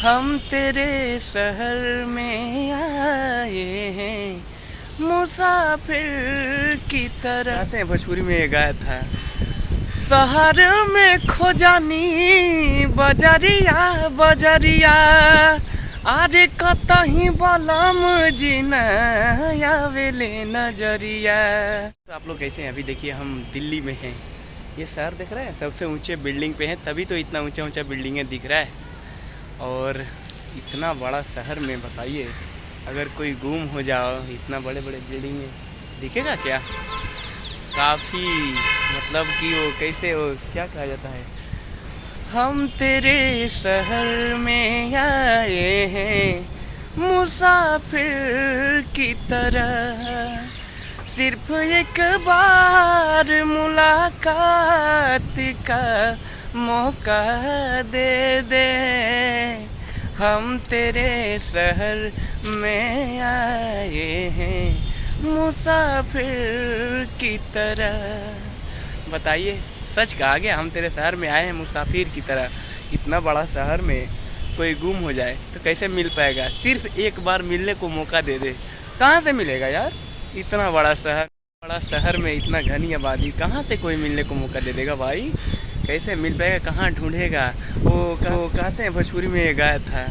हम तेरे शहर में आए हैं मुसाफिर की तरह। कहते हैं भोजपुरी में ये गाया था, शहर में खो जानी बजरिया बजरिया, आरे कतही बलम जीना आवेले नजरिया। तो आप लोग कैसे हैं? अभी देखिए हम दिल्ली में हैं। ये शहर दिख रहा है, सबसे ऊंचे बिल्डिंग पे है, तभी तो इतना ऊंचा ऊंचा बिल्डिंगें दिख रहा है। और इतना बड़ा शहर में बताइए, अगर कोई गुम हो जाओ, इतना बड़े बड़े बिल्डिंगें दिखेगा क्या? काफ़ी मतलब कि वो कैसे, वो क्या कहा जाता है, हम तेरे शहर में आए हैं मुसाफिर की तरह, सिर्फ एक बार मुलाकात का मौका दे दे। हम तेरे शहर में आए हैं मुसाफिर की तरह। बताइए, सच कहा गया, हम तेरे शहर में आए हैं मुसाफिर की तरह। इतना बड़ा शहर में कोई गुम हो जाए तो कैसे मिल पाएगा? सिर्फ एक बार मिलने को मौका दे दे, कहाँ से मिलेगा यार? इतना बड़ा शहर में इतना घनी आबादी, कहाँ से कोई मिलने को मौका दे देगा भाई? कैसे मिल पाएगा? कहाँ ढूंढेगा? वो कहते हैं भोजपुरी में ये गाया था,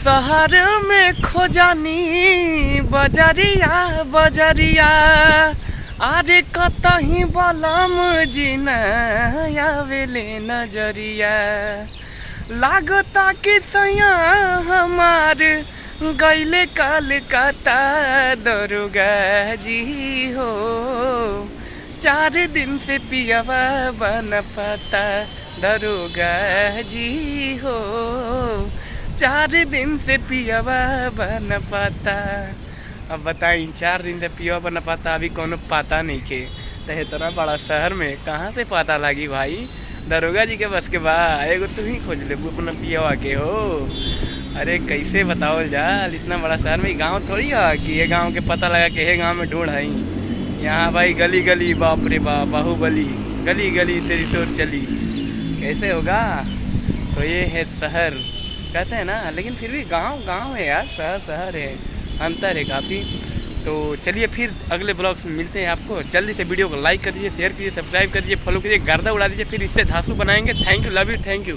शहर में खो जानी बजरिया बजरिया, आरे कतही बलम जीना आवेले नजरिया, लागता कि सैया हमार गईले कलकत्ता दरोगा जी हो, 4 दिन से पियावा बन पाता दरोगा जी हो, 4 दिन से पियावा बन पाता। अब बताई, 4 दिन से पियावा बन पाता, अभी कोनो पता नहीं के, तो इतना बड़ा शहर में कहाँ से पता लगी भाई? दरोगा जी के बस के बा, एगो तू ही खोज ले अपना पियावा के हो। अरे कैसे बताओ जाल, इतना बड़ा शहर में गांव थोड़ी है कि ये गांव के पता लगा कि ये गांव में ढूंढ है। यहाँ भाई गली गली, बाप रे बाप, बाहुबली, गली गली तेरी शोर चली, कैसे होगा? तो ये है शहर, कहते हैं ना, लेकिन फिर भी गांव है यार, शहर है, अंतर है काफ़ी। तो चलिए फिर अगले ब्लॉग में मिलते हैं आपको। जल्दी से वीडियो को लाइक कर दीजिए, शेयर कीजिए, सब्सक्राइब कर दीजिए, फॉलो कीजिए, गर्दा उड़ा दीजिए, फिर इससे धांसू बनाएंगे। Thank you, love you, thank you.